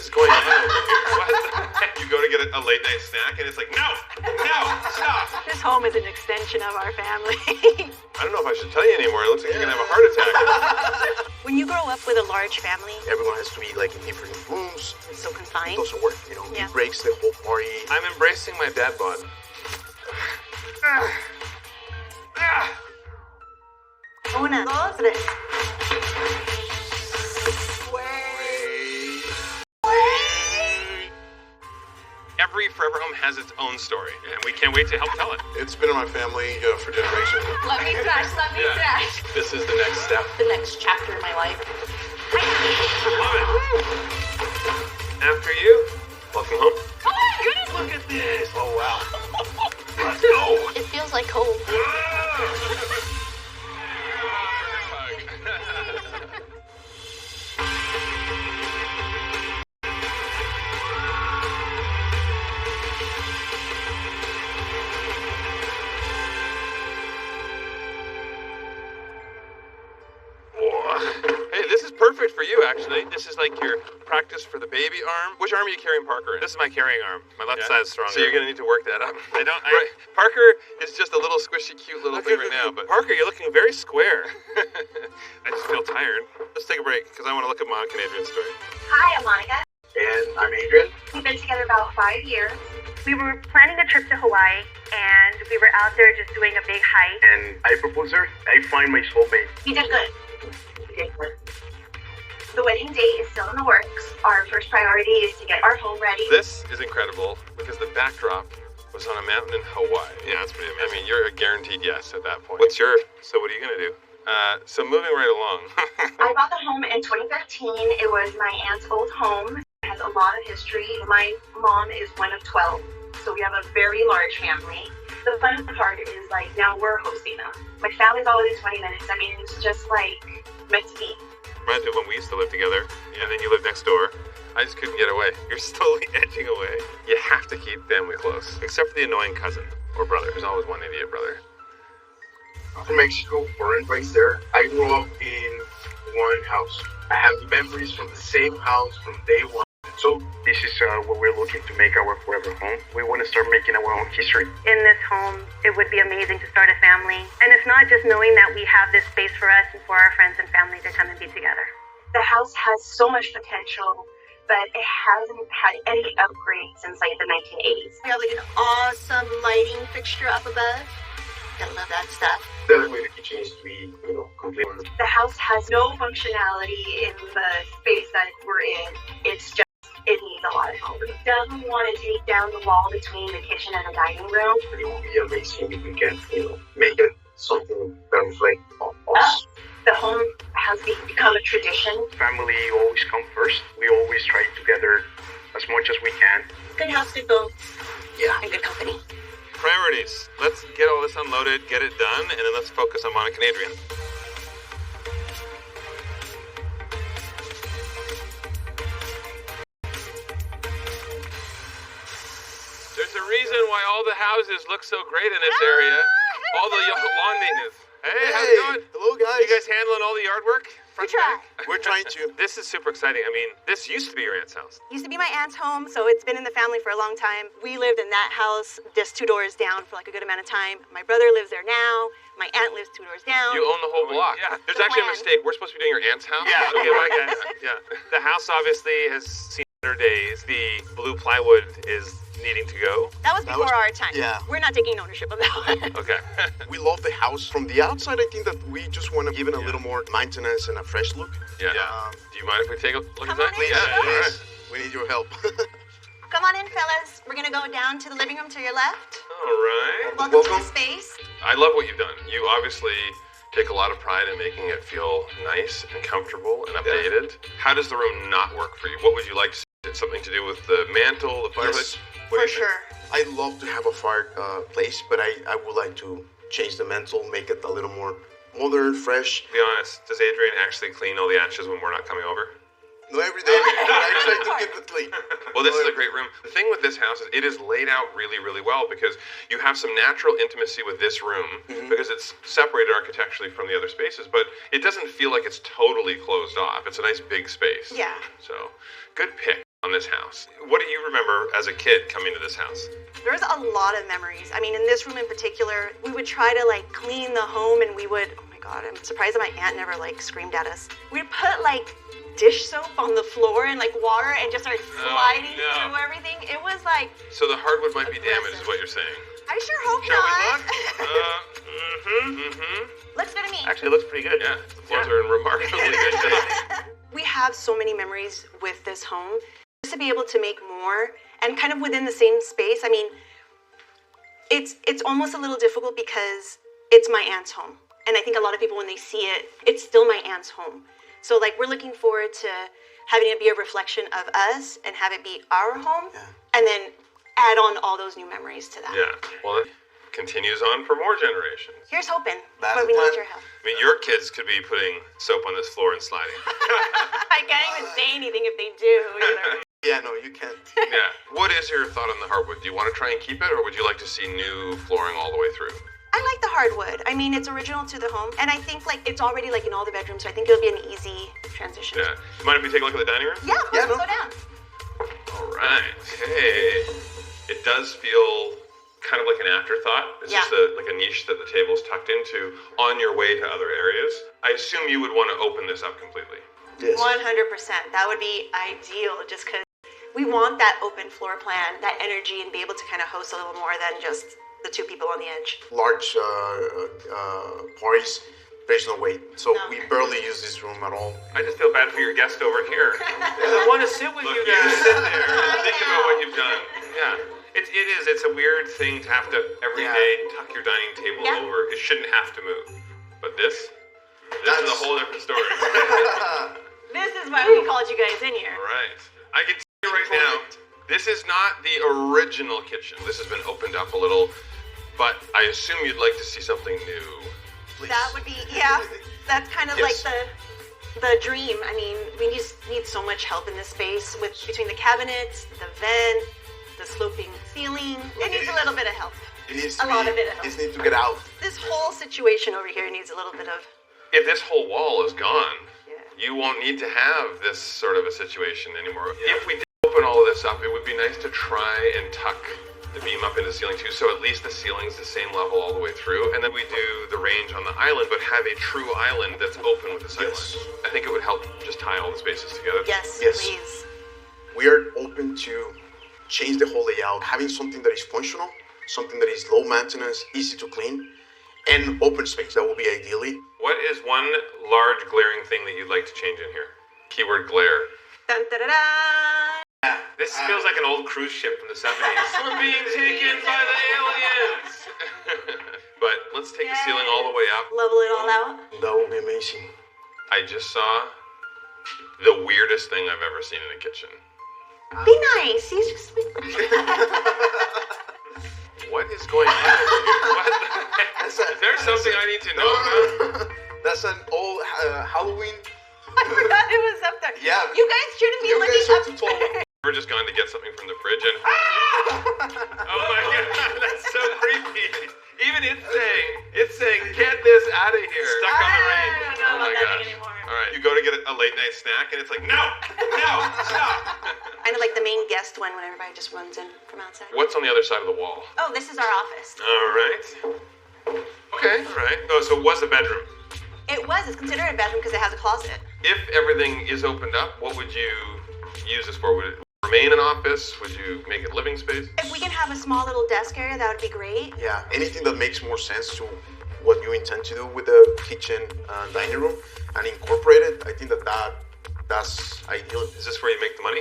is going on over here? What? You go to get a late night snack and it's like, no, stop. This home is an extension of our family. I don't know if I should tell you anymore. It looks like you're going to have a heart attack. When you grow up with a large family, Everyone has to be like in different rooms. it's so confined. It doesn't work, you know. Yeah. It breaks the whole party. I'm embracing my dad bod. Una, dos, tres. Every forever home has its own story, and we can't wait to help tell it. It's been in my family for generations. Let me thrash. This is the next step. The next chapter in my life. Love it. After you, welcome home. Oh my goodness! Look at this. Oh, wow. Let's go. It feels like home. Hey, this is perfect for you, actually. This is like your practice for the baby arm. Which arm are you carrying Parker in? This is my carrying arm. My left side is stronger. So you're going to need to work that up. Right. Parker is just a little squishy, cute little thing right now, but Parker, you're looking very square. I just feel tired. Let's take a break, because I want to look at Monica and Adrian's story. Hi, I'm Monica. And I'm Adrian. We've been together about 5 years. We were planning a trip to Hawaii, and we were out there just doing a big hike. And I propose her. I find my soulmate. You did good. The wedding date is still in the works. Our first priority is to get our home ready. This is incredible, because the backdrop was on a mountain in Hawaii. Yeah, that's pretty amazing. I mean, you're a guaranteed yes at that point. So what are you going to do? So moving right along. I bought the home in 2013. It was my aunt's old home. It has a lot of history. My mom is one of 12, so we have a very large family. The fun part is like now we're hosting them. My family's all within 20 minutes. I mean, it's just like meant to be. Reminds me of when we used to live together, and then you lived next door. I just couldn't get away. You're slowly edging away. You have to keep family close, except for the annoying cousin or brother. There's always one idiot brother. I'm from Mexico, born and raised there. I grew up in one house. I have memories from the same house from day one. So this is what we're looking to make our forever home. We want to start making our own history. In this home, it would be amazing to start a family. And it's not just knowing that we have this space for us and for our friends and family to come and be together. The house has so much potential, but it hasn't had any upgrades since like the 1980s. We have like an awesome lighting fixture up above. Gotta love that stuff. The other way the kitchen is to be, complete. The house has no functionality in the space that we're in. It's just, it needs a lot of help. We definitely want to take down the wall between the kitchen and the dining room. It will be amazing if we can, make it something that reflects on us. The home has become a tradition. Family always come first. We always try together as much as we can. Good house, good bones, Yeah. and good company. Priorities. Let's get all this unloaded, get it done, and then let's focus on Monica and Adrian. There's a reason why all the houses look so great in this area. All the lawn maintenance. Hey, how's it going? Hello, guys. You guys handling all the yard work? We try. We're trying to. This is super exciting. I mean, this used to be your aunt's house. Used to be my aunt's home, so it's been in the family for a long time. We lived in that house just 2 doors down for like a good amount of time. My brother lives there now. My aunt lives 2 doors down. You own the whole block. Yeah. There's actually a plan. mistake. We're supposed to be doing your aunt's house. Yeah. Okay, my guys. Yeah. The house obviously has seen better days. The blue plywood is needing to go. That was before our time. Yeah. We're not taking ownership of that one. Okay. We love the house. From the outside, I think that we just want to give it a little more maintenance and a fresh look. Yeah. Do you mind if we take a look Come inside? on in. Yeah. All Please. right. We need your help. Come on in, fellas. We're gonna go down to the living room to your left. All right. Welcome to Welcome. the space. I love what you've done. You obviously take a lot of pride in making it feel nice and comfortable and updated. How does the room not work for you? What would you like to see? Is it something to do with the mantle, the fireplace? What do For you think? sure. I love to have a fireplace, but I would like to change the mantle, make it a little more modern, fresh. Be honest, does Adrian actually clean all the ashes when we're not coming over? No, every day. I try to keep it clean. Well, this is a great room. The thing with this house is it is laid out really, really well because you have some natural intimacy with this room because it's separated architecturally from the other spaces, but it doesn't feel like it's totally closed off. It's a nice big space. Yeah. So, good pick. on this house. What do you remember as a kid coming to this house? There's a lot of memories. I mean, in this room in particular, we would try to like clean the home and we would, oh my God, I'm surprised that my aunt never like screamed at us. We'd put like dish soap on the floor and like water and just start sliding through everything. It was like... So the hardwood might be damaged is what you're saying. I sure hope Shall not. we look? Looks good to me. Actually, it looks pretty good. Yeah, the floors are in remarkably good shape. We have so many memories with this home. Just to be able to make more and kind of within the same space, I mean, it's almost a little difficult because it's my aunt's home. And I think a lot of people, when they see it, it's still my aunt's home. So like we're looking forward to having it be a reflection of us and have it be our home and then add on all those new memories to that. Yeah, well, it continues on for more generations. Here's hoping, That's but the we need plan. your help. I mean, your kids could be putting soap on this floor and sliding. I can't even say anything if they do either. Yeah, no, you can't. Yeah. What is your thought on the hardwood? Do you want to try and keep it, or would you like to see new flooring all the way through? I like the hardwood. I mean, it's original to the home, and I think like it's already like in all the bedrooms, so I think it'll be an easy transition. Yeah. Mind if we take a look at the dining room? Yeah, Yeah, let's no. go down. All right. Okay. It does feel kind of like an afterthought. It's just like a niche that the table's tucked into on your way to other areas. I assume you would want to open this up completely. Yes. 100%. That would be ideal, just because we want that open floor plan, that energy, and be able to kind of host a little more than just the two people on the edge. Large parties, there's no way. So No. we barely use this room at all. I just feel bad for your guest over here. I want to sit with Look, you you guys. sit there and think about what you've done. Yeah. It is. It's a weird thing to have to every day tuck your dining table Yeah. over. It shouldn't have to move. But this is a whole different story. This is why we called you guys in here. Right. I can tell you right now, this is not the original kitchen. This has been opened up a little, but I assume you'd like to see something new. Please. That would be, yeah, that's kind of Yes. like the dream. I mean, we just need so much help in this space with between the cabinets, the vent, the sloping ceiling. It needs a little bit of help. It needs A to lot be, of it at home. It needs to get out. This whole situation over here needs a little bit of, If this whole wall is gone, yeah. you won't need to have this sort of a situation anymore. If we did open all of this up, it would be nice to try and tuck the beam up into the ceiling too, so at least the ceiling's the same level all the way through. And then we do the range on the island, but have a true island that's open with the sight Yes. lines. I think it would help just tie all the spaces together. Yes, Yes. please. We are open to change the whole layout, having something that is functional, something that is low maintenance, easy to clean, and open space. That will be ideally. What is one large glaring thing that you'd like to change in here? Keyword glare. Dun, da, da, da. This feels like an old cruise ship from the 70s. We're being taken by the aliens! But let's take the ceiling all the way up. Level it all out. That will be amazing. I just saw the weirdest thing I've ever seen in a kitchen. Be nice. He's just. What is going on over here? What the heck? Is there something I need to know about? That's an old Halloween. I forgot it was up there. Yeah. You guys shouldn't be You guys looking have up to follow. there. We're just going to get something from the fridge and... Oh my god, that's so creepy. Even it's saying, get this out of here. Stuck on the range. I don't know Oh my about that gosh. anymore. All right, you go to get a late night snack and it's like, no, stop. Kind of like the main guest one when everybody just runs in from outside. What's on the other side of the wall? Oh, this is our office. All right. Okay, all right. Oh, so it was a bedroom. It was. It's considered a bedroom because it has a closet. If everything is opened up, what would you use this for? Would it remain an office? Would you make it living space? If we can have a small little desk area, that would be great. Yeah, anything that makes more sense to what you intend to do with the kitchen dining room and incorporate it, I think that's ideal. Is this where you make the money?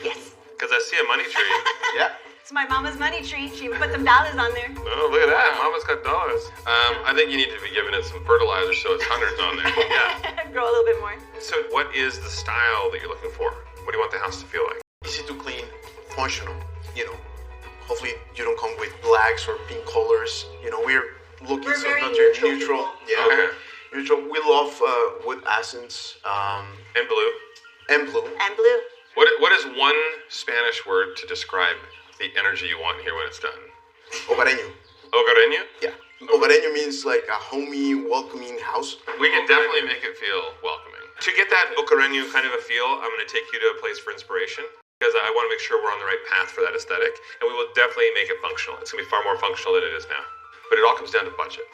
Yes. Because I see a money tree. Yeah. It's my mama's money tree. She put some dollars on there. Oh, look at that. Mama's got dollars. I think you need to be giving it some fertilizer so it's hundreds on there. Yeah. Grow a little bit more. So what is the style that you're looking for? What do you want the house to feel like? Easy to clean, functional. Hopefully you don't come with blacks or pink colors. We're looking We're very something that's neutral. Yeah. Okay. Neutral. We love wood accents And blue. and blue. And blue. What is one Spanish word to describe the energy you want here when it's done? Hogareño. Hogareño? Yeah. Hogareño means like a homey, welcoming house. We can definitely make it feel welcoming. To get that hogareño kind of a feel, I'm going to take you to a place for inspiration. want to make sure we're on the right path for that aesthetic, and we will definitely make it functional. It's going to be far more functional than it is now. But it all comes down to budget.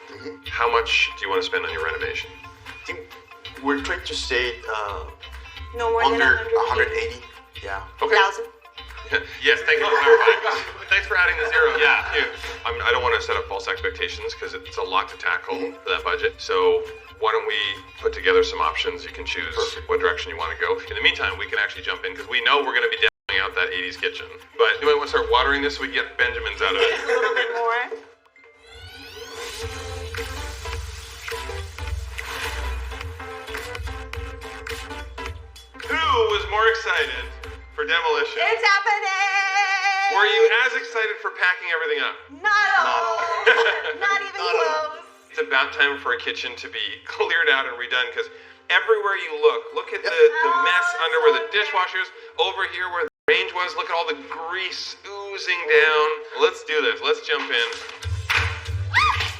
How much do you want to spend on your renovation? I think we're trying to say No more under than 180. Yeah. Okay. 1,000. Yes, thank you for clarifying. Thanks for adding the zero. Yeah. I don't want to set up false expectations because it's a lot to tackle for that budget. So why don't we put together some options? You can choose what direction you want to go. In the meantime, we can actually jump in because we know we're going to be demoing out that 80s kitchen. But do I want to start watering this so we can get Benjamins out of it? A little bit more. Who was more excited for demolition? It's happening! Were you as excited for packing everything up? Not at all. Not even close. It's about time for a kitchen to be cleared out and redone because everywhere you look at the mess under where the dishwashers, over here where the range was, look at all the grease oozing down. Let's do this. Let's jump in.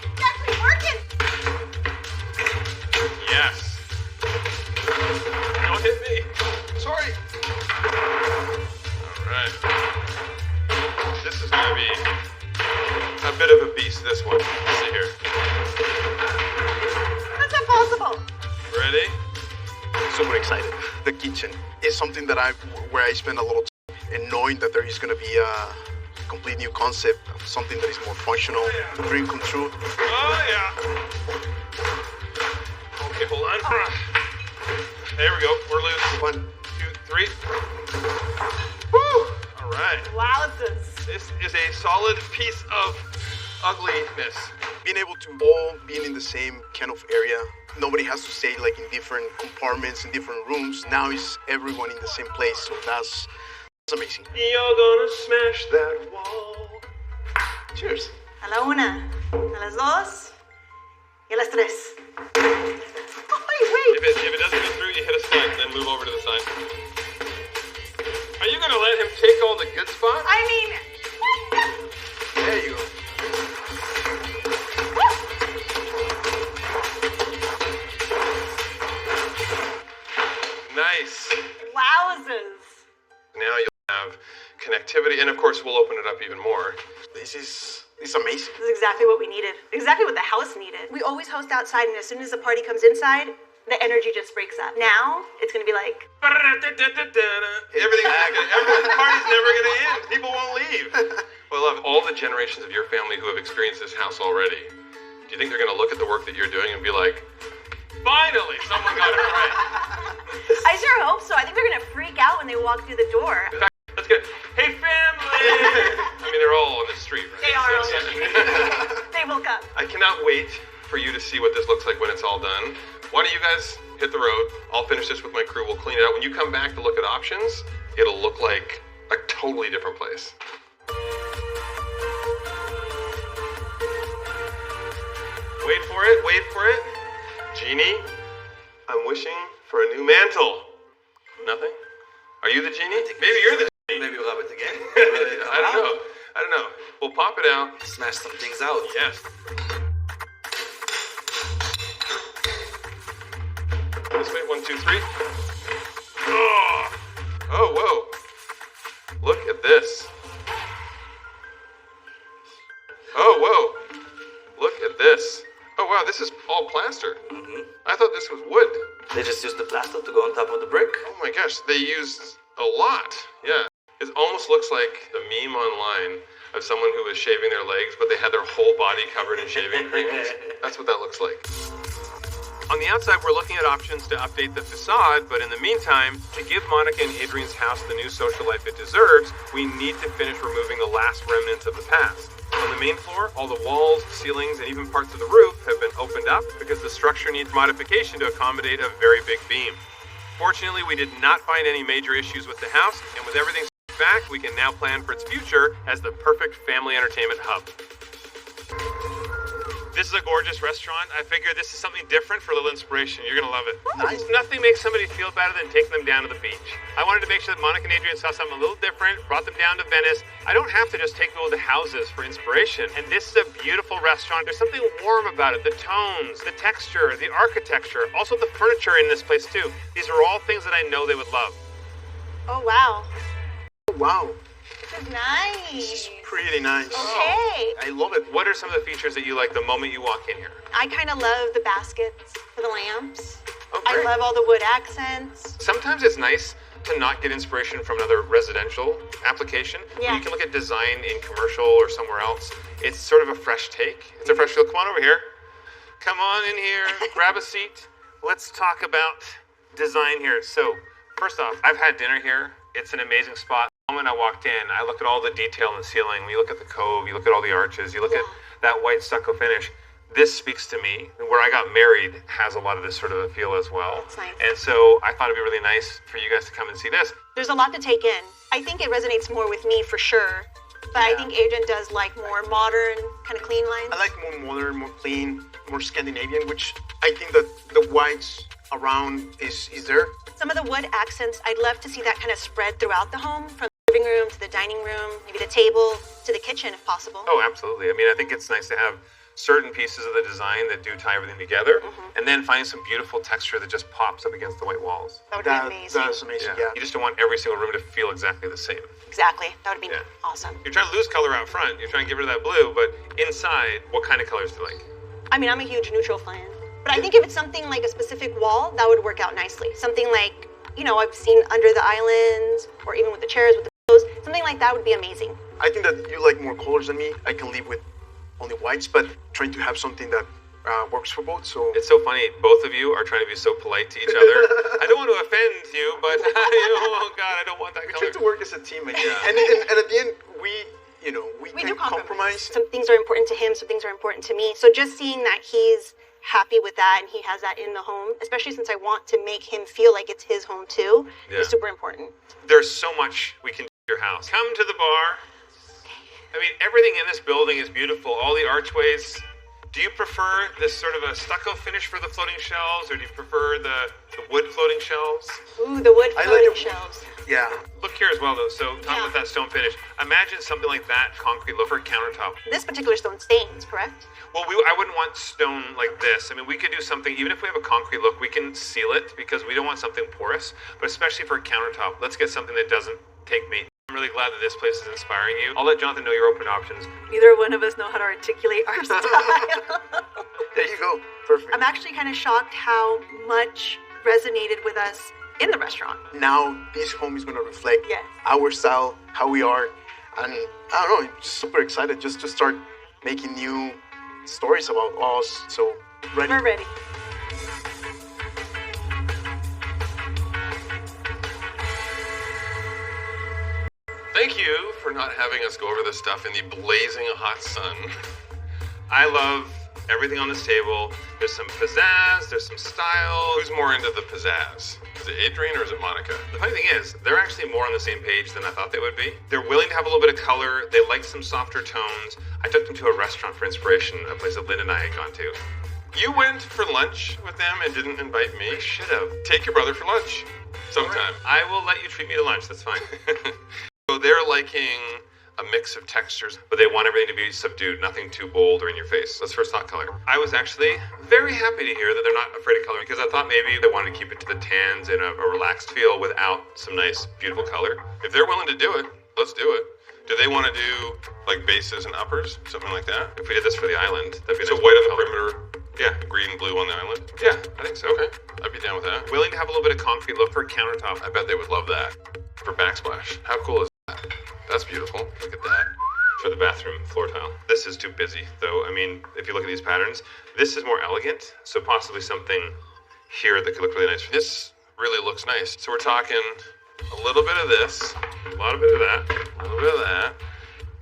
It's actually working. Yes. Don't hit me. Sorry. All right. This is going to be a bit of a beast, this one. Let's see here. That's impossible. Ready? Super excited. The kitchen is something that where I spend a lot of time, and knowing that there is going to be a complete new concept of something that is more functional, dream come true. Oh, yeah. Okay, hold on. There we go. We're loose. 1, 2, 3. Woo! All right. Wowzers. This is a solid piece of ugliness. Being able to all being in the same kind of area. Nobody has to stay like in different compartments, in different rooms. Now it's everyone in the same place. So that's amazing. You're gonna smash that wall. Cheers. A la una, a las dos, y a las tres. Wait. If it doesn't go through, you hit a stunt, then move over to the side. Are you gonna let him take all the good spots? I mean, There you go. Nice. wowzers. Now you'll have connectivity, and of course we'll open it up even more. It's amazing. This is exactly what we needed. Exactly what the house needed. We always host outside, and as soon as the party comes inside, the energy just breaks up. Now, it's gonna be like... Everything, the party's never gonna end. People won't leave. Well, I love all the generations of your family who have experienced this house already. Do you think they're gonna look at the work that you're doing and be like, finally, someone got it right? I sure hope so. I think they're gonna freak out when they walk through the door. In fact, let's get, hey family! I mean, they're all on the street, right? They are on the street. They will come. I cannot wait for you to see what this looks like when it's all done. Why don't you guys hit the road? I'll finish this with my crew. We'll clean it out. When you come back to look at options, it'll look like a totally different place. Wait for it, wait for it. Genie, I'm wishing for a new mantle. Nothing? Are you the genie? Maybe you're the genie. Maybe we'll have it again. I don't know. We'll pop it out. Smash some things out. Yes. This way, 1, 2, 3. Oh, whoa. Look at this. Oh, whoa. Look at this. Oh, wow, this is all plaster. I thought this was wood. They just used the plaster to go on top of the brick. Oh my gosh, they used a lot. Yeah. It almost looks like the meme online of someone who was shaving their legs, but they had their whole body covered in shaving creams. That's what that looks like. On the outside, we're looking at options to update the facade, but in the meantime, to give Monica and Adrian's house the new social life it deserves, we need to finish removing the last remnants of the past. On the main floor, all the walls, ceilings, and even parts of the roof have been opened up because the structure needs modification to accommodate a very big beam. Fortunately, we did not find any major issues with the house, and with everything back, we can now plan for its future as the perfect family entertainment hub. This is a gorgeous restaurant. I figure this is something different for a little inspiration. You're gonna love it. Nice. Nothing makes somebody feel better than taking them down to the beach. I wanted to make sure that Monica and Adrian saw something a little different, brought them down to Venice. I don't have to just take people to houses for inspiration. And this is a beautiful restaurant. There's something warm about it. The tones, the texture, the architecture, also the furniture in this place too. These are all things that I know they would love. Oh, wow. wow. This is nice. This is pretty nice. Okay. I love it. What are some of the features that you like the moment you walk in here? I kind of love the baskets for the lamps. Oh, I great. love all the wood accents. Sometimes it's nice to not get inspiration from another residential application. Yeah. You can look at design in commercial or somewhere else. It's sort of a fresh take. It's a fresh feel. Come on over here. Come on in here. Grab a seat. Let's talk about design here. So, first off, I've had dinner here. It's an amazing spot. The moment I walked in, I looked at all the detail in the ceiling. When you look at the cove, you look at all the arches, you look at that white stucco finish. This speaks to me. Where I got married has a lot of this sort of a feel as well. That's nice. And so I thought it'd be really nice for you guys to come and see this. There's a lot to take in. I think it resonates more with me for sure. But I think Adrian does like more modern, kind of clean lines. I like more modern, more clean, more Scandinavian, which I think that the whites around is there. Some of the wood accents, I'd love to see that kind of spread throughout the home, from the living room to the dining room, maybe the table to the kitchen if possible. Oh, absolutely. I mean, I think it's nice to have certain pieces of the design that do tie everything together, and then finding some beautiful texture that just pops up against the white walls. That would be amazing. That's amazing, yeah. You just don't want every single room to feel exactly the same. Exactly. That would be Yeah. awesome. You're trying to lose color out front. You're trying to get rid of that blue, but inside, what kind of colors do you like? I mean, I'm a huge neutral fan. But I think if it's something like a specific wall, that would work out nicely. Something like, I've seen under the island, or even with the chairs, with the pillows. Something like that would be amazing. I think that you like more colors than me. I can live with only whites, but trying to have something that works for both. So It's so funny. Both of you are trying to be so polite to each other. I don't want to offend you, but oh God, I don't want that we color. try to work as a team, and at the end, we We can do compromise. Some things are important to him, some things are important to me. So just seeing that he's happy with that and he has that in the home, especially since I want to make him feel like it's his home too, Yeah. is super important. There's so much we can do at your house. Come to the bar. I mean, everything in this building is beautiful. All the archways. Do you prefer this sort of a stucco finish for the floating shelves, or do you prefer the wood floating shelves? Ooh, the wood I like floating it. shelves. Yeah, Look here as well, though. So, talking about that stone finish, imagine something like that concrete look for a countertop. This particular stone stains, correct? Well, I wouldn't want stone like this. I mean, we could do something, even if we have a concrete look, we can seal it because we don't want something porous. But especially for a countertop, let's get something that doesn't take maintenance. I'm really glad that this place is inspiring you. I'll let Jonathan know your open options. Neither one of us know how to articulate our style. there you go. Perfect. I'm actually kind of shocked how much resonated with us in the restaurant. Now this home is going to reflect Yes. our style, how we are, and I don't know, I'm just super excited just to start making new stories about us. So ready. We're ready. Thank you for not having us go over this stuff in the blazing hot sun. I love everything on this table. There's some pizzazz, there's some style. Who's more into the pizzazz? Is it Adrian or is it Monica? The funny thing is, they're actually more on the same page than I thought they would be. They're willing to have a little bit of color. They like some softer tones. I took them to a restaurant for inspiration, a place that Lynn and I had gone to. You went for lunch with them and didn't invite me. Should have. Take your brother for lunch sometime. I will let you treat me to lunch, that's fine. So they're liking a mix of textures, But they want everything to be subdued, nothing too bold or in your face. That's first thought color. I was actually very happy to hear that they're not afraid of color because I thought maybe they wanted to keep it to the tans and a relaxed feel without some nice, beautiful color. if they're willing to do it, let's do it. Do they want to do like bases and uppers, something like that? If we did this for the island, that'd be a So nice white on the color. perimeter, yeah, green and blue on the island. Yeah, I think so. Okay, I'd be down with that. Willing to have a little bit of concrete look for a countertop. I bet they would love that for backsplash. How cool is that? That's beautiful. Look at that. For the bathroom floor tile. This is too busy, though. I mean, if you look at these patterns, this is more elegant, so possibly something here that could look really nice. This really looks nice. So we're talking a little bit of this, A lot of bit of that. a little bit of that,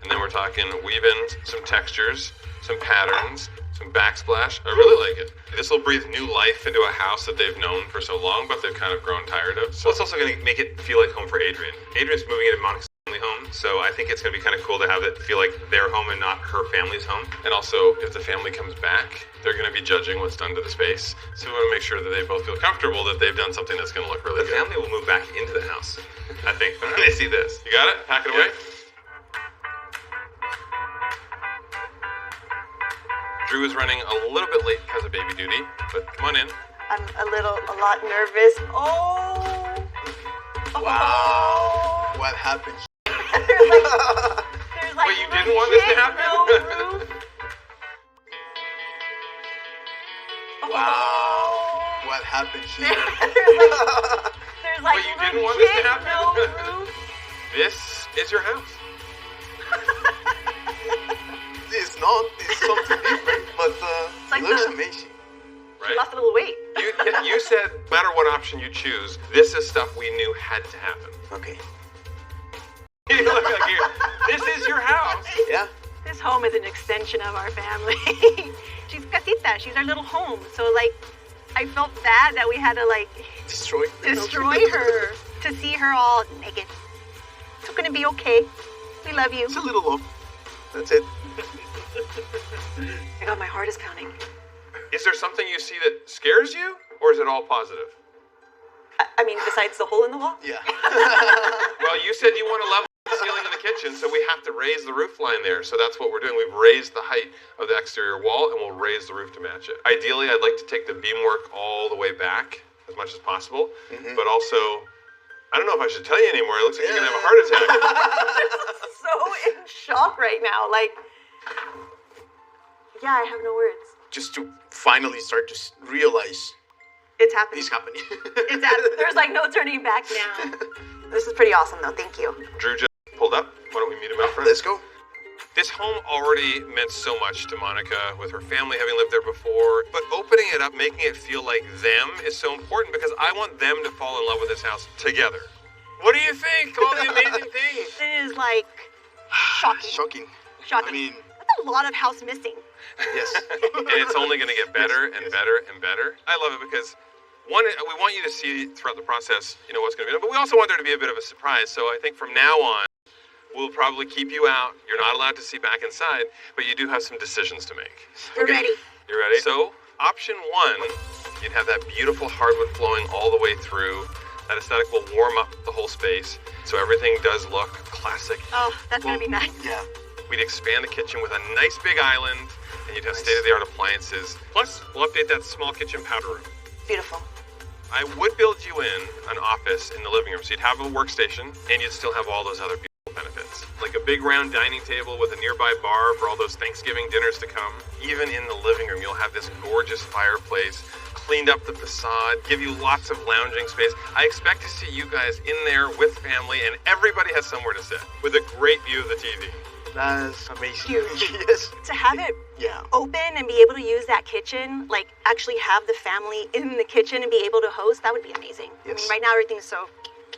and then we're talking weaving some textures, some patterns, some backsplash. I really like it. This will breathe new life into a house that they've known for so long, but they've kind of grown tired of. So it's also going to make it feel like home for Adrian. Adrian's moving into Monica's family home, so I think it's going to be kind of cool to have it feel like their home and not her family's home. And also, if the family comes back, they're going to be judging what's done to the space. So we want to make sure that they both feel comfortable that they've done something that's going to look really The good. family will move back into the house, I think, when they see this. You got it? Pack it away. Drew is running a little bit late because of baby duty, but come on in. I'm a lot nervous. Oh! Wow. What happened? There's like Wait, you didn't want this to legit happen? no roof. Wow. What happened here? There's like Wait, you didn't want this to legit happen? no roof. This is your house. It's not. It's something different, but like it looks the- amazing. Right? Lost a little weight. You said no matter what option you choose, this is stuff we knew had to happen. Okay. You look like this is your house. Yeah. This home is an extension of our family. She's casita. She's our little home. So like, I felt bad that we had to like Destroy her to see her all naked. It's gonna be okay. We love you. It's a little low. That's it. My God, my heart is pounding. Is there something you see that scares you, or is it all positive? I mean, besides the hole in the wall. Yeah. Well, you said you want to level the ceiling in the kitchen, so we have to raise the roof line there. So that's what we're doing. We've raised the height of the exterior wall, and we'll raise the roof to match it. Ideally, I'd like to take the beamwork all the way back as much as possible, but also, I don't know if I should tell you anymore. It looks like you're gonna have a heart attack. So in shock right now. Like, yeah, I have no words. Just to finally start to realize It's happening. it's happening. It's happening. There's like no turning back now. This is pretty awesome, though. Thank you. Drew just pulled up. Why don't we meet him out front? Let's go. This home already meant so much to Monica with her family having lived there before, but opening it up, making it feel like them is so important because I want them to fall in love with this house together. What do you think? All the amazing things. It is like shocking. Shocking. Shocking. I mean, That's a lot of house missing. yes. And it's only going to get better and better and better. I love it because one, we want you to see throughout the process, what's going to be done, but we also want there to be a bit of a surprise. So I think from now on, we'll probably keep you out. You're not allowed to see back inside, but you do have some decisions to make. We're ready. You ready? So, option one, you'd have that beautiful hardwood flowing all the way through. That aesthetic will warm up the whole space, so everything does look classic. Oh, that's gonna be nice. Yeah. We'd expand the kitchen with a nice big island, and you'd have state-of-the-art appliances. Plus, we'll update that small kitchen powder room. Beautiful. I would build you in an office in the living room, so you'd have a workstation, and you'd still have all those other beautiful benefits. Like a big round dining table with a nearby bar for all those Thanksgiving dinners to come. Even in the living room, you'll have this gorgeous fireplace, cleaned up the facade, give you lots of lounging space. I expect to see you guys in there with family, and everybody has somewhere to sit, with a great view of the TV. That's amazing. Huge. Yes. To have it Yeah. open and be able to use that kitchen, like actually have the family in the kitchen and be able to host, that would be amazing. I Yes. mean, right now everything's so.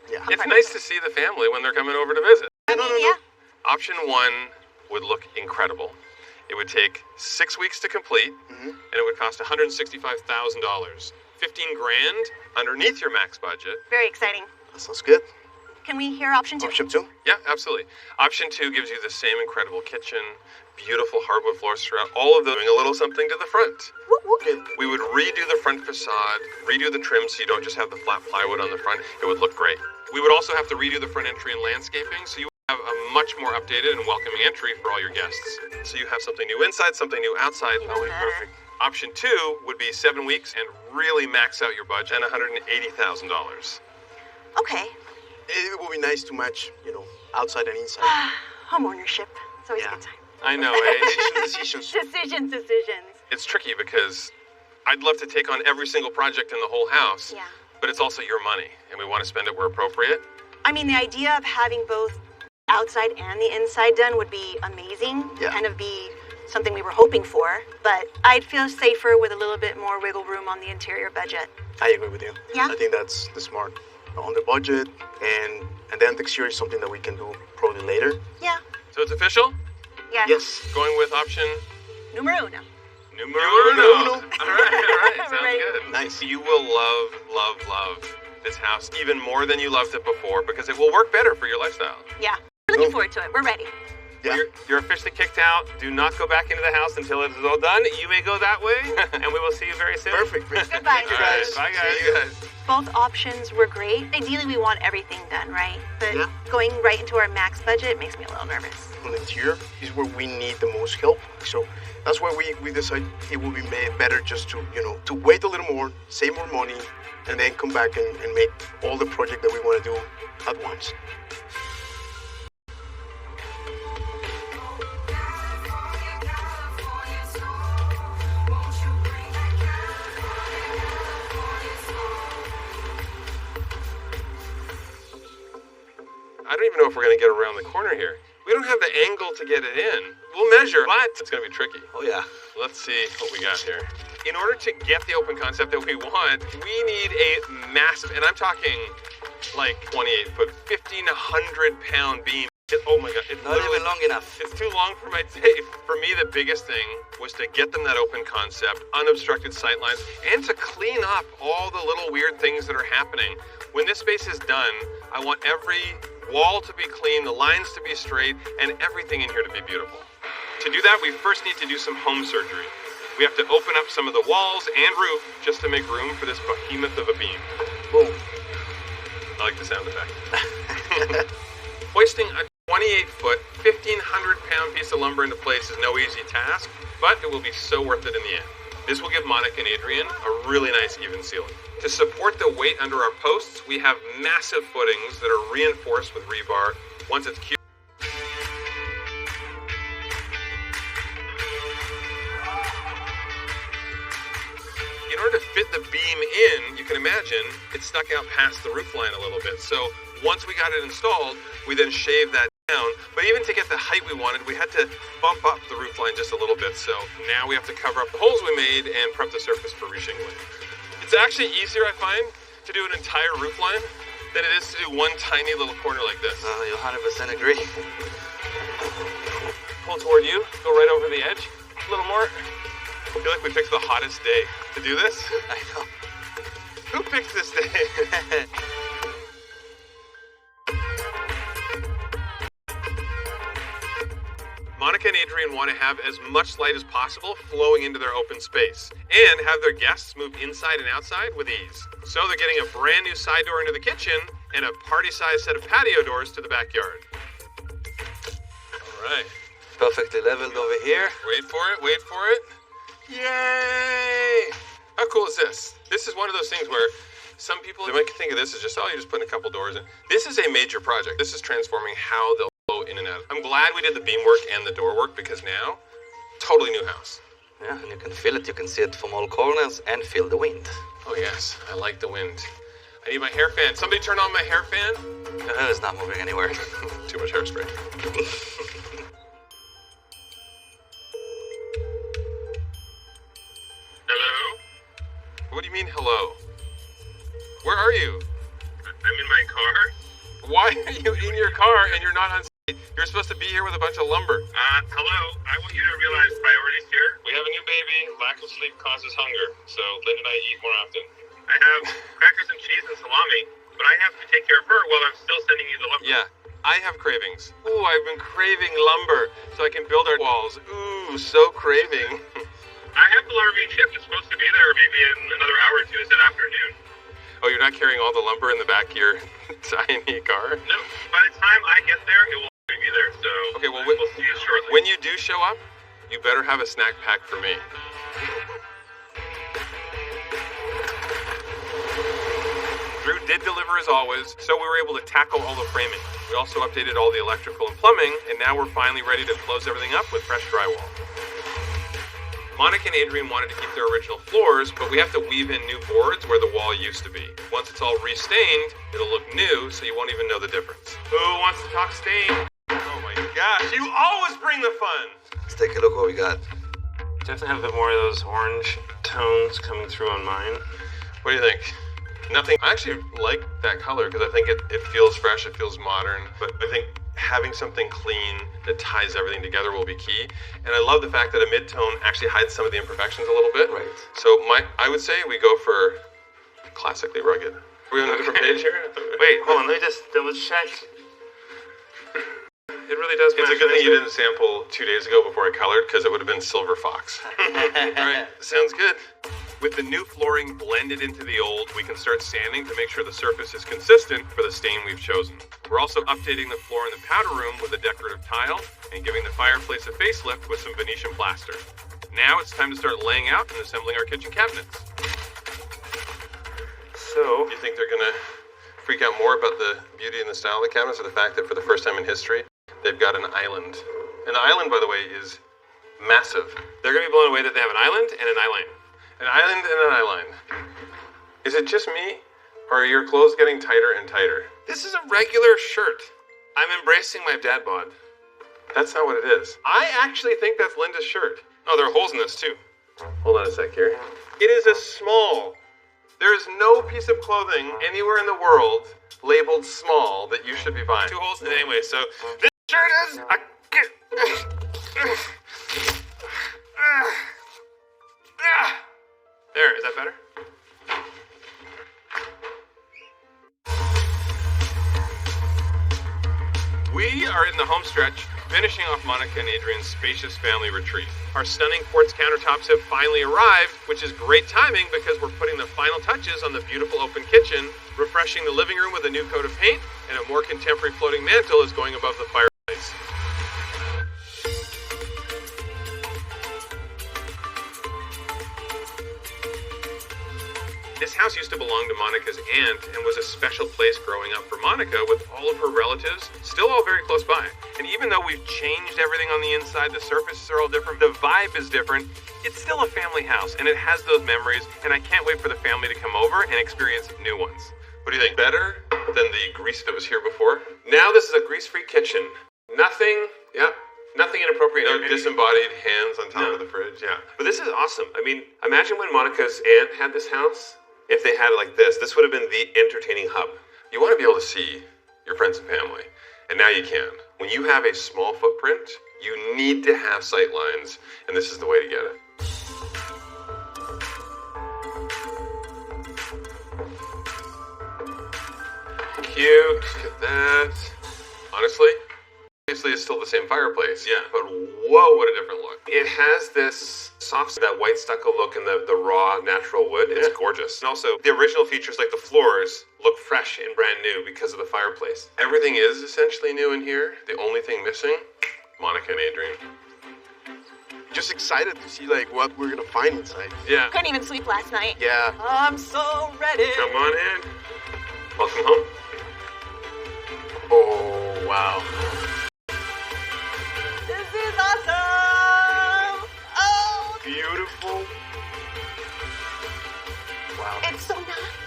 Yeah. It's nice to see the family when they're coming over to visit. Yeah. Option one would look incredible. It would take 6 weeks to complete, and it would cost $165,000. 15 grand underneath your max budget. Very exciting. That sounds good. Can we hear option two? Option 2. Yeah, absolutely. Option two gives you the same incredible kitchen, beautiful hardwood floors throughout, all of them doing a little something to the front. Whoop, whoop. Okay. We would redo the front facade, redo the trim so you don't just have the flat plywood on the front. It would look great. We would also have to redo the front entry and landscaping so you have a much more updated and welcoming entry for all your guests. So you have something new inside, something new outside. Even better. Perfect. Option two would be 7 weeks and really max out your budget and $180,000. Okay. It would be nice to match, outside and inside. Home ownership. It's always Yeah. a good time. I know, eh? Decisions. Decisions. It's tricky because I'd love to take on every single project in the whole house. Yeah. But it's also your money, and we want to spend it where appropriate. I mean, the idea of having both outside and the inside done would be amazing. Yeah. Kind of be something we were hoping for. But I'd feel safer with a little bit more wiggle room on the interior budget. I agree with you. Yeah. I think that's the smart. On the budget, and then the exterior is something that we can do probably later. Yeah. So it's official? Yeah. Yes. Going with option Numero uno. numero Numero uno. uno. All right. We're Sounds ready. good. Nice. You will love this house even more than you loved it before because it will work better for your lifestyle. Yeah. We're looking forward to it. We're ready. Yeah. You're officially kicked out. Do not go back into the house until it is all done. You may go that way, and we will see you very soon. Perfect. Goodbye. All right. Bye, guys. See you. Both options were great. Ideally, we want everything done, right? But Yeah. going right into our max budget makes me a little nervous. On the interior is where we need the most help. So that's why we decide it will be made better just to, to wait a little more, save more money, and then come back and make all the project that we want to do at once. even know if we're going to get around the corner here. We don't have the angle to get it in. We'll measure, but it's going to be tricky. Oh, yeah. Let's see what we got here. In order to get the open concept that we want, we need a massive, and I'm talking like 28-foot, 1,500-pound beam. Oh my God. Not even long enough. It's too long for my tape. For me, the biggest thing was to get them that open concept, unobstructed sight lines, and to clean up all the little weird things that are happening. When this space is done, I want every wall to be clean, the lines to be straight, and everything in here to be beautiful. To do that, we first need to do some home surgery. We have to open up some of the walls and roof just to make room for this behemoth of a beam. Boom. I like the sound effect. Hoisting a 28-foot, 1,500-pound piece of lumber into place is no easy task, but it will be so worth it in the end. This will give Monica and Adrian a really nice even ceiling. To support the weight under our posts, we have massive footings that are reinforced with rebar. Once it's cured, in order to fit the beam in, you can imagine it stuck out past the roof line a little bit. So once we got it installed, we then shaved that down. But even to get the height we wanted, we had to bump up the roof line just a little bit. So now we have to cover up the holes we made and prep the surface for reshingling. It's actually easier, I find, to do an entire roof line than it is to do one tiny little corner like this. You 100% agree. Pull toward you, go right over the edge, a little more. I feel like we picked the hottest day to do this. I know. Who picked this day? Monica and Adrian want to have as much light as possible flowing into their open space and have their guests move inside and outside with ease. So they're getting a brand new side door into the kitchen and a party-sized set of patio doors to the backyard. All right. Perfectly leveled over here. Wait for it, wait for it. Yay! How cool is this? This is one of those things where some people, they might think of this as just, oh, you're just putting a couple doors in. This is a major project. This is transforming how they'll flow in and out. I'm glad we did the beam work and the door work because now, totally new house. Yeah, and you can feel it. You can see it from all corners and feel the wind. Oh yes, I like the wind. I need my hair fan. Somebody turn on my hair fan. Your hair is not moving anywhere. Too much hairspray. Hello? What do you mean, hello? Where are you? I'm in my car. Why are you in your car and you're not on site? You're supposed to be here with a bunch of lumber. Hello. I want you to realize priorities here. We have a new baby. Lack of sleep causes hunger, so Lynn and I eat more often. I have crackers and cheese and salami, but I have to take care of her while I'm still sending you the lumber. Yeah, I have cravings. Ooh, I've been craving lumber so I can build our walls. Ooh, so craving. I have the lumber being shipped. It's supposed to be there maybe in another hour or two this afternoon. Oh, you're not carrying all the lumber in the back of your tiny car? No. By the time I get there, it will be there. So okay, well, we'll see you shortly. When you do show up, you better have a snack pack for me. Drew did deliver as always, so we were able to tackle all the framing. We also updated all the electrical and plumbing, and now we're finally ready to close everything up with fresh drywall. Monica and Adrian wanted to keep their original floors, but we have to weave in new boards where the wall used to be. Once it's all restained, it'll look new, so you won't even know the difference. Who wants to talk stain? Oh my gosh, you always bring the fun! Let's take a look what we got. Definitely have a bit more of those orange tones coming through on mine. What do you think? Nothing. I actually like that color because I think it feels fresh, it feels modern, but I think having something clean that ties everything together will be key. And I love the fact that a mid-tone actually hides some of the imperfections a little bit. Right. So I would say we go for classically rugged. Are we on a different page here? Wait, hold on, let me just double check. It really does match. It's a good thing you didn't sample 2 days ago before I colored because it would have been Silver Fox. All right, sounds good. With the new flooring blended into the old, we can start sanding to make sure the surface is consistent for the stain we've chosen. We're also updating the floor in the powder room with a decorative tile and giving the fireplace a facelift with some Venetian plaster. Now it's time to start laying out and assembling our kitchen cabinets. So, Do you think they're gonna freak out more about the beauty and the style of the cabinets or the fact that for the first time in history, they've got an island? And the island, by the way, is massive. they're going to be blown away that they have an island and an eyeline. An island and an eyeline. Is it just me, or are your clothes getting tighter and tighter? This is a regular shirt. I'm embracing my dad bod. That's not what it is. I actually think that's Linda's shirt. Oh, there are holes in this too. Hold on a sec here. It is a small. There is no piece of clothing anywhere in the world labeled small that you should be buying. 2 holes in it anyway, so this shirt is There, is that better? We are in the home stretch, finishing off Monica and Adrian's spacious family retreat. Our stunning quartz countertops have finally arrived, which is great timing because we're putting the final touches on the beautiful open kitchen, refreshing the living room with a new coat of paint, and a more contemporary floating mantle is going above the fireplace. This house used to belong to Monica's aunt and was a special place growing up for Monica with all of her relatives still all very close by. And even though we've changed everything on the inside, the surfaces are all different, the vibe is different, it's still a family house and it has those memories, and I can't wait for the family to come over and experience new ones. What do you think? Better than the grease that was here before? Now this is a grease-free kitchen. Nothing inappropriate. No disembodied hands on top of the fridge, yeah. But this is awesome. I mean, imagine when Monica's aunt had this house. If they had it like this would have been the entertaining hub. You want to be able to see your friends and family, and now you can. When you have a small footprint, you need to have sight lines, and this is the way to get it. Cute, look at that. Honestly, obviously it's still the same fireplace, yeah, but whoa, what a different look. It has this soft, that white stucco look and the raw natural wood. It's gorgeous. And also, the original features like the floors look fresh and brand new because of the fireplace. Everything is essentially new in here. The only thing missing, Monica and Adrian. Just excited to see like what we're gonna find inside. Yeah. Couldn't even sleep last night. Yeah. I'm so ready. Come on in. Welcome home. Oh wow. This is awesome. Oh, Beautiful. Wow. it's so nice.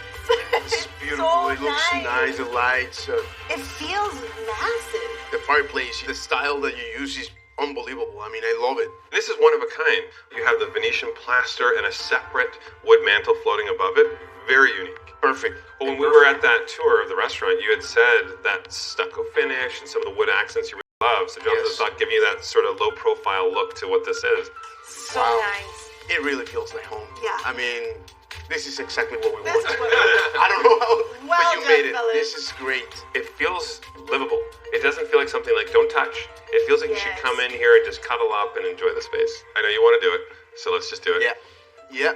It's beautiful. So It looks nice. The lights. It feels massive. The fireplace. The style that you use is unbelievable. I mean, I love it. This is one of a kind. You have the Venetian plaster and a separate wood mantle floating above it. Very unique. Perfect. Well, when we were at that tour of the restaurant, you had said that stucco finish and some of the wood accents you really love. So Jonathan thought giving you that sort of low-profile look to what this is. So nice. It really feels like home. Yeah. I mean, this is exactly what we This want. is what I don't know how, Well but you done, made it. fellas. This is great. It feels livable. It doesn't feel like something like don't touch. It feels like you should come in here and just cuddle up and enjoy the space. I know you want to do it, so let's just do it. Yeah. Yeah.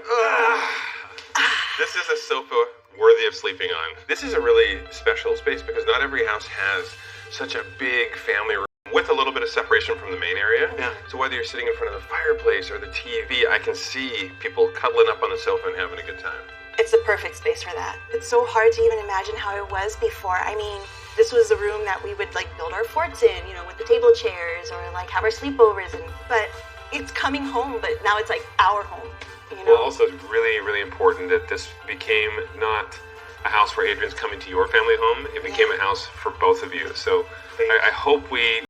This is a sofa worthy of sleeping on. This is a really special space because not every house has such a big family room with a little bit of separation from the main area. Yeah. So whether you're sitting in front of the fireplace or the TV, I can see people cuddling up on the sofa and having a good time. It's the perfect space for that. It's so hard to even imagine how it was before. I mean, this was the room that we would like build our forts in, you know, with the table chairs or like have our sleepovers in. But it's coming home, but now it's like our home, you know? Well, also it's really, really important that this became not a house where Adrian's coming to your family home. It became a house for both of you. So I hope we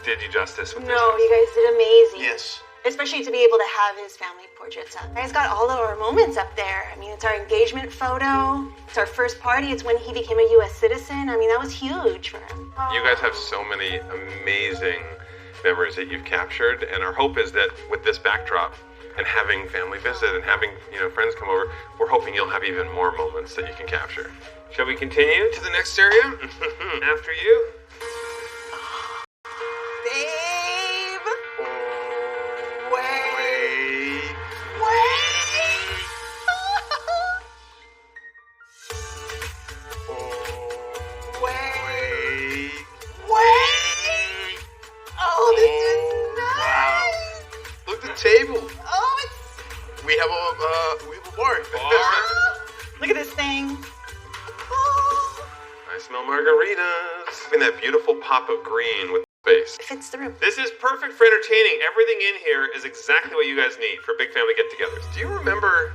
did you justice with this No, house. you guys did amazing. Yes. Especially to be able to have his family portraits up. You guys got all of our moments up there. I mean, it's our engagement photo. It's our first party. It's when he became a U.S. citizen. I mean, that was huge for him. You guys have so many amazing memories that you've captured, and our hope is that with this backdrop and having family visit and having, you know, friends come over, we're hoping you'll have even more moments that you can capture. Shall we continue to the next area? After you. Babe! Wait. Wait. Oh, this is nice! Wow. Look at the table. Oh, it's... We have a bar. Look at this thing. Oh, I smell margaritas. And that beautiful pop of green with space. it fits the room. This is perfect for entertaining. Everything in here is exactly what you guys need for big family get-togethers. Do you remember?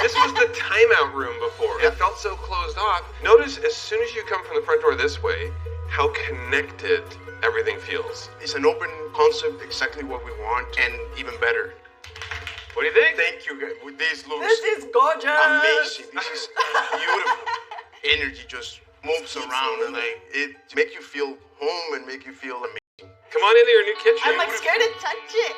This was the timeout room before. It felt so closed off. Notice as soon as you come from the front door this way, how connected everything feels. It's an open concept, exactly what we want, and even better. What do you think? Thank you, guys. This looks This is gorgeous. amazing. This is beautiful. Energy just moves around and like it make you feel home and make you feel amazing. Come on into your new kitchen. I'm like scared to touch it.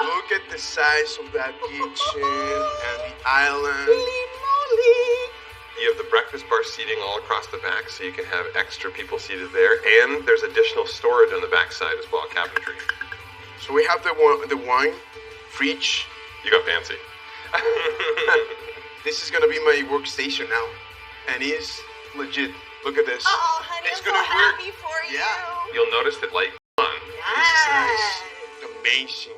Look at the size of that kitchen and the island. Holy moly. You have the breakfast bar seating all across the back, so you can have extra people seated there, and there's additional storage on the back side as well, cabinetry. So we have the wine fridge. You got fancy. This is gonna be my workstation now, and it's legit. Look at this. Oh, honey, It's I'm so gonna work. happy for you. Yeah. You'll notice that light on. Yes. Amazing.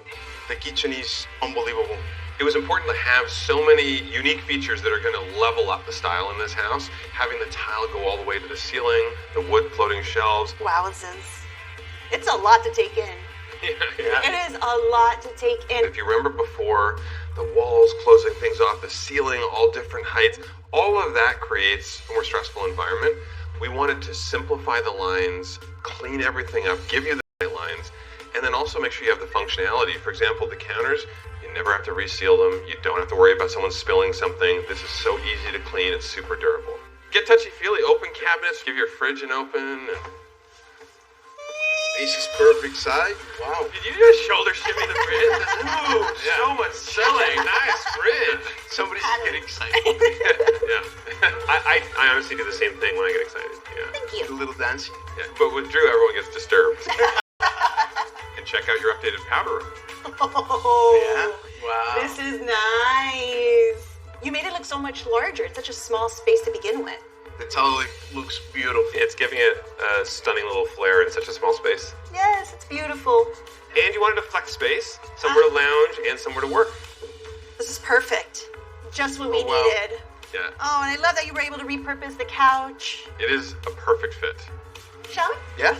The kitchen is unbelievable. It was important to have so many unique features that are going to level up the style in this house. Having the tile go all the way to the ceiling, the wood floating shelves. Wowzers. It's a lot to take in. Yeah. It is a lot to take in. If you remember before, the walls closing things off, the ceiling, all different heights, all of that creates a more stressful environment. We wanted to simplify the lines, clean everything up, give you the right lines, and then also make sure you have the functionality. For example, the counters, you never have to reseal them. You don't have to worry about someone spilling something. This is so easy to clean. It's super durable. Get touchy-feely. Open cabinets. Give your fridge an open. This is perfect size. Wow. Did you just shoulder shimmy the fridge? Ooh, so much selling. Nice fridge. Somebody's getting excited. Yeah. I honestly do the same thing when I get excited. Yeah. Thank A you. little dancing. Yeah. But with Drew, everyone gets disturbed. And check out your updated powder room. Oh, Yeah. Wow. this is nice. You made it look so much larger. It's such a small space to begin with. The tile looks beautiful. It's giving it a stunning little flair in such a small space. Yes, it's beautiful. And you wanted a flex space, somewhere to lounge and somewhere to work. This is perfect. Just what we Oh, wow. needed. Yeah. Oh, and I love that you were able to repurpose the couch. It is a perfect fit. Shall we? Yeah.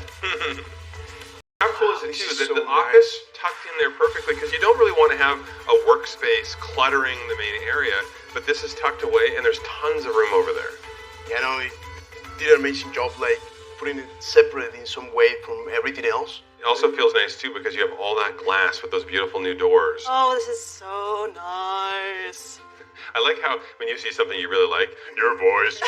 How cool is it This too is that so the nice. office tucked in there perfectly, because you don't really want to have a workspace cluttering the main area, but this is tucked away and there's tons of room over there. You know, it did an amazing job, like putting it separate in some way from everything else. It also feels nice too because you have all that glass with those beautiful new doors. Oh, this is so nice. I like how when you see something you really like, your voice.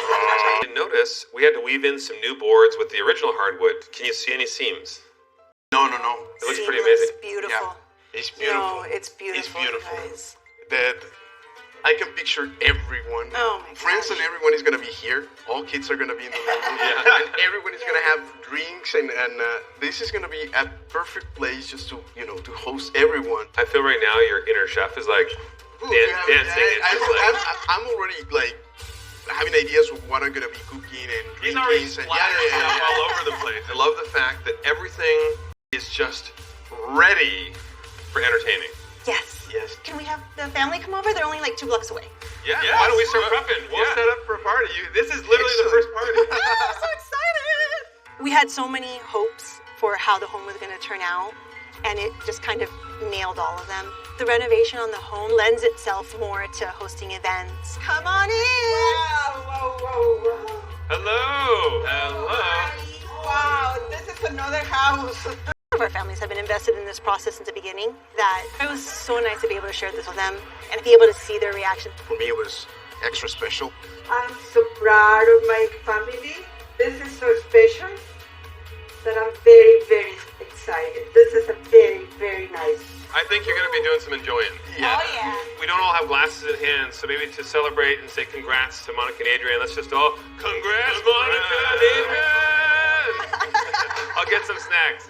And notice we had to weave in some new boards with the original hardwood. Can you see any seams? No. It looks See, pretty it looks amazing. beautiful. Yeah. It's beautiful. No, it's beautiful. It's beautiful. Guys. That I can picture everyone. Oh my Friends gosh. and everyone is gonna be here. All kids are gonna be in the living room. Yeah. And everyone is gonna have drinks and this is gonna be a perfect place just to to host everyone. I feel right now your inner chef is like dancing. I'm already like having ideas of what I'm gonna be cooking and He's drinking. already and splattering stuff all over the place. I love the fact that everything is just ready for entertaining. Yes. Yes. Can we have the family come over? They're only like 2 blocks away. Yeah. Yes. Why don't we start prepping? We'll Yeah. set up for a party. This is literally the first party. I'm so excited. We had so many hopes for how the home was going to turn out, and it just kind of nailed all of them. The renovation on the home lends itself more to hosting events. Come on in. Wow. Hello. Hello. Wow, this is another house. All of our families have been invested in this process since the beginning, that it was so nice to be able to share this with them and be able to see their reaction. For me, it was extra special. I'm so proud of my family. This is so special that I'm very, very excited. This is a very, very nice. I think you're going to be doing some enjoying. Oh, yeah. We don't all have glasses in hand, so maybe to celebrate and say congrats to Monica and Adrian, let's just all congrats, Monica and Adrian! I'll get some snacks.